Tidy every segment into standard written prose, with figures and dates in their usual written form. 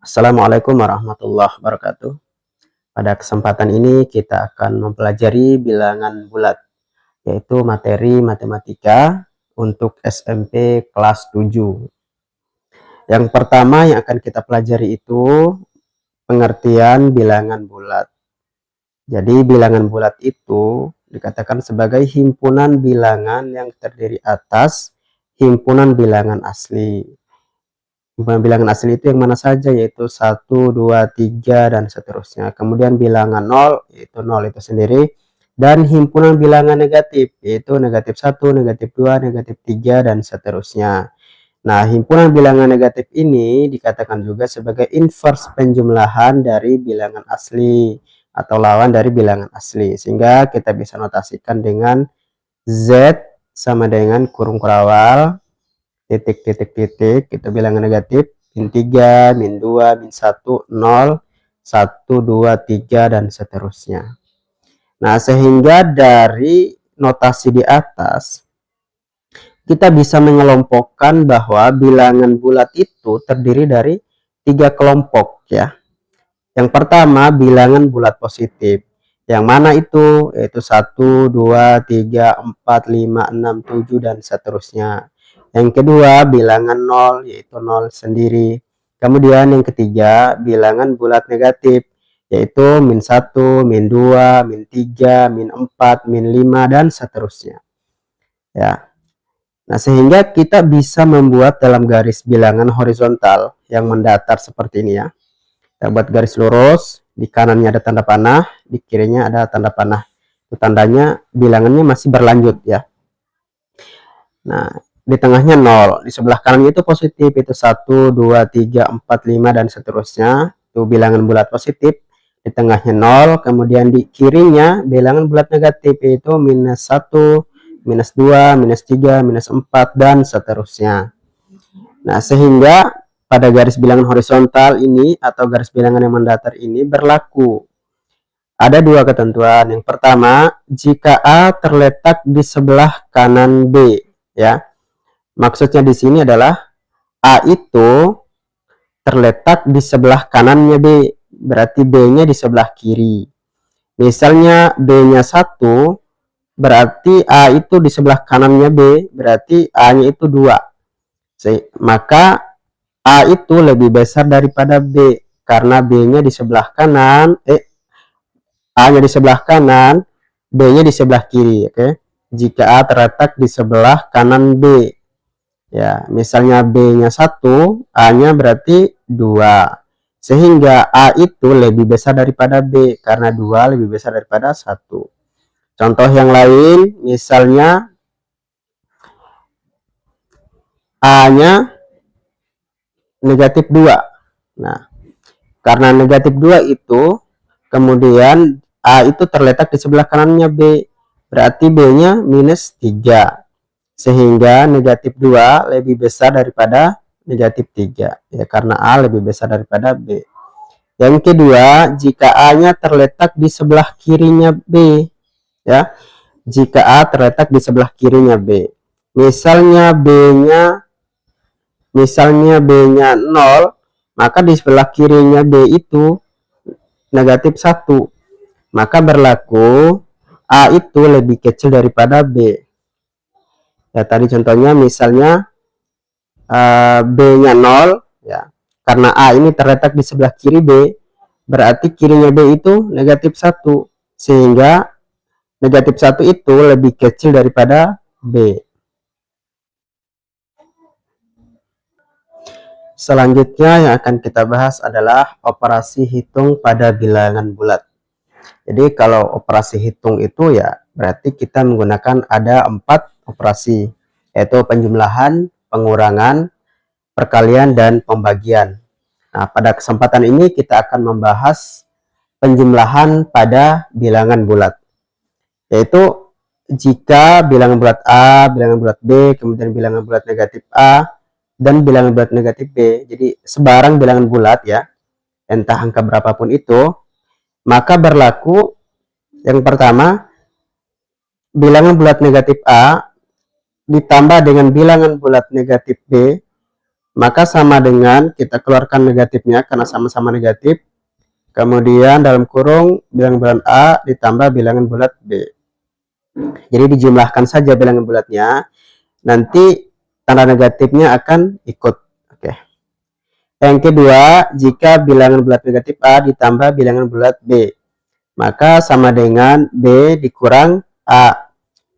Assalamualaikum warahmatullahi wabarakatuh. Pada kesempatan ini kita akan mempelajari bilangan bulat, yaitu materi matematika untuk SMP kelas 7. Yang pertama yang akan kita pelajari itu pengertian bilangan bulat. Jadi bilangan bulat itu dikatakan sebagai himpunan bilangan yang terdiri atas himpunan bilangan asli. Himpunan bilangan asli itu yang mana saja, yaitu 1, 2, 3, dan seterusnya. Kemudian bilangan 0, yaitu 0 itu sendiri. Dan himpunan bilangan negatif, yaitu negatif 1, negatif 2, negatif 3, dan seterusnya. Nah, himpunan bilangan negatif ini dikatakan juga sebagai inverse penjumlahan dari bilangan asli atau lawan dari bilangan asli. Sehingga kita bisa notasikan dengan Z sama dengan kurung kurawal, titik, itu bilangan negatif, min 3, min 2, min 1, 0, 1, 2, 3, dan seterusnya. Nah, sehingga dari notasi di atas, kita bisa mengelompokkan bahwa bilangan bulat itu terdiri dari 3 kelompok ya. Yang pertama, bilangan bulat positif. Yang mana itu? Yaitu 1, 2, 3, 4, 5, 6, 7, dan seterusnya. Yang kedua, bilangan 0, yaitu 0 sendiri. Kemudian yang ketiga, bilangan bulat negatif, yaitu min 1, min 2, min 3, min 4, min 5, dan seterusnya. Ya. Nah, sehingga kita bisa membuat dalam garis bilangan horizontal yang mendatar seperti ini ya. Kita buat garis lurus, di kanannya ada tanda panah, di kirinya ada tanda panah. Itu tandanya bilangannya masih berlanjut ya. Nah, di tengahnya 0, di sebelah kanannya itu positif, itu 1, 2, 3, 4, 5, dan seterusnya. Itu bilangan bulat positif. Di tengahnya 0, kemudian di kirinya bilangan bulat negatif, yaitu minus 1, minus 2, minus 3, minus 4, dan seterusnya. Nah, sehingga pada garis bilangan horizontal ini atau garis bilangan yang mendatar ini berlaku ada 2 ketentuan. Yang pertama, jika A terletak di sebelah kanan B ya. Maksudnya di sini adalah A itu terletak di sebelah kanannya B, berarti B-nya di sebelah kiri. Misalnya B-nya 1, berarti A itu di sebelah kanannya B, berarti A-nya itu 2. Maka A itu lebih besar daripada B, karena B-nya di sebelah kanan, A-nya di sebelah kanan, B-nya di sebelah kiri, oke? Jika A terletak di sebelah kanan B, ya, misalnya B-nya 1, A-nya berarti 2. Sehingga A itu lebih besar daripada B, karena 2 lebih besar daripada 1. Contoh yang lain, misalnya A-nya negatif 2. Nah, karena negatif 2 itu, kemudian A itu terletak di sebelah kanannya B, berarti B-nya minus 3. Sehingga negatif 2 lebih besar daripada negatif 3. Ya, karena A lebih besar daripada B. Yang kedua, jika A-nya terletak di sebelah kirinya B. Ya, jika A terletak di sebelah kirinya B. Misalnya B-nya 0, maka di sebelah kirinya B itu negatif 1. Maka berlaku A itu lebih kecil daripada B. Ya, tadi contohnya misalnya B-nya 0 ya. Karena A ini terletak di sebelah kiri B, berarti kirinya B itu negatif 1. Sehingga negatif 1 itu lebih kecil daripada B. Selanjutnya yang akan kita bahas adalah operasi hitung pada bilangan bulat. Jadi kalau operasi hitung itu ya berarti kita menggunakan ada 4 operasi, yaitu penjumlahan, pengurangan, perkalian, dan pembagian. Nah, pada kesempatan ini kita akan membahas penjumlahan pada bilangan bulat, yaitu jika bilangan bulat A, bilangan bulat B, kemudian bilangan bulat negatif A, dan bilangan bulat negatif B. Jadi sebarang bilangan bulat ya, entah angka berapapun itu, maka berlaku yang pertama, bilangan bulat negatif A ditambah dengan bilangan bulat negatif B, maka sama dengan kita keluarkan negatifnya karena sama-sama negatif. Kemudian dalam kurung bilangan bulat A ditambah bilangan bulat B. Jadi dijumlahkan saja bilangan bulatnya, nanti tanda negatifnya akan ikut. Oke. Yang kedua, jika bilangan bulat negatif A ditambah bilangan bulat B, maka sama dengan B dikurang A.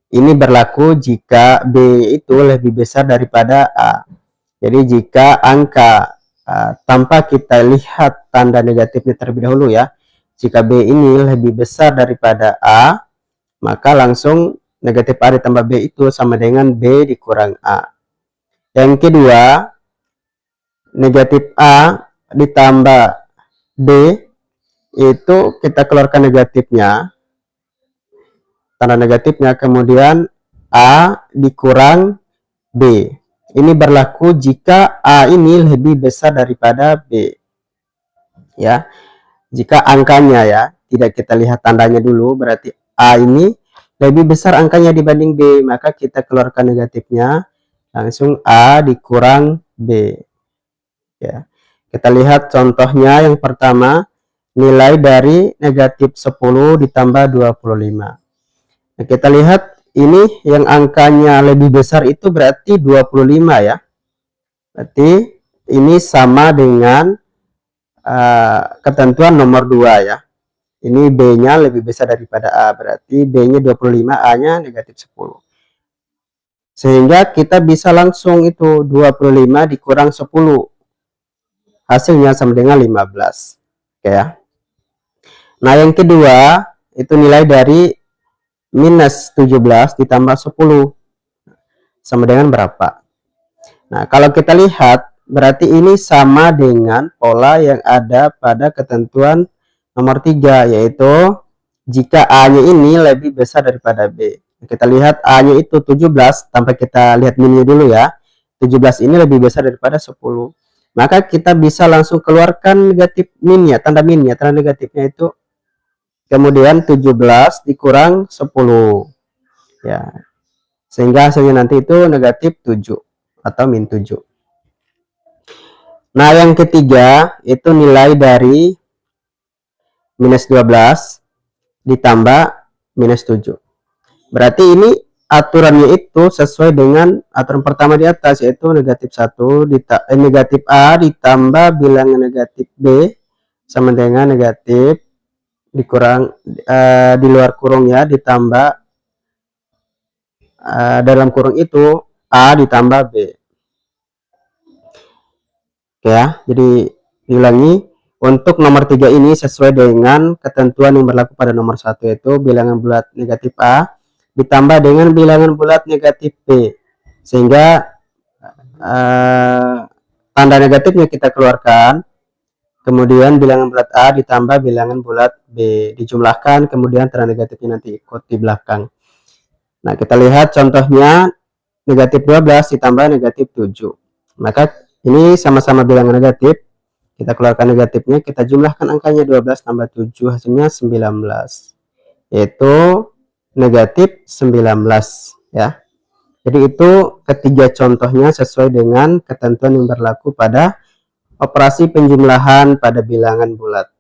Ini berlaku jika B itu lebih besar daripada A. Jadi jika angka tanpa kita lihat tanda negatifnya terlebih dahulu ya, jika B ini lebih besar daripada A, maka langsung negatif A ditambah B itu sama dengan B dikurang A. Yang kedua, negatif A ditambah B itu kita keluarkan negatifnya, tanda negatifnya, kemudian A dikurang B. Ini berlaku jika A ini lebih besar daripada B. Ya, jika angkanya ya, tidak kita lihat tandanya dulu, berarti A ini lebih besar angkanya dibanding B, maka kita keluarkan negatifnya, langsung A dikurang B. Ya, kita lihat contohnya yang pertama, nilai dari negatif 10 ditambah 25. Nah, kita lihat ini yang angkanya lebih besar itu berarti 25 ya. Berarti ini sama dengan ketentuan nomor 2 ya. Ini B-nya lebih besar daripada A, berarti B-nya 25, A-nya negatif 10. Sehingga kita bisa langsung itu 25 dikurang 10. Hasilnya sama dengan 15. Oke ya. Nah, yang kedua, itu nilai dari minus 17 ditambah 10 sama dengan berapa? Nah, kalau kita lihat berarti ini sama dengan pola yang ada pada ketentuan nomor 3, yaitu jika A-nya ini lebih besar daripada B. Kita lihat A-nya itu 17, tanpa kita lihat minnya dulu ya. 17 ini lebih besar daripada 10. Maka kita bisa langsung keluarkan negatif minnya, tanda negatifnya itu kemudian 17 dikurang 10 ya, sehingga hasilnya nanti itu negatif 7 atau min 7. Nah, yang ketiga itu nilai dari minus 12 ditambah minus 7. Berarti ini aturannya itu sesuai dengan aturan pertama di atas, yaitu negatif 1 negatif A ditambah bilangan negatif B sama dengan negatif dikurang di luar kurung ya, ditambah dalam kurung itu A ditambah B. Oke ya, jadi diulangi, untuk nomor 3 ini sesuai dengan ketentuan yang berlaku pada nomor 1, yaitu bilangan bulat negatif A ditambah dengan bilangan bulat negatif B, sehingga tanda negatifnya kita keluarkan, kemudian bilangan bulat A ditambah bilangan bulat B dijumlahkan, kemudian tanda negatifnya nanti ikut di belakang. Nah, kita lihat contohnya negatif 12 ditambah negatif 7. Maka ini sama-sama bilangan negatif. Kita keluarkan negatifnya, kita jumlahkan angkanya 12 tambah 7, hasilnya 19. Yaitu negatif 19 ya. Jadi itu ketiga contohnya sesuai dengan ketentuan yang berlaku pada operasi penjumlahan pada bilangan bulat.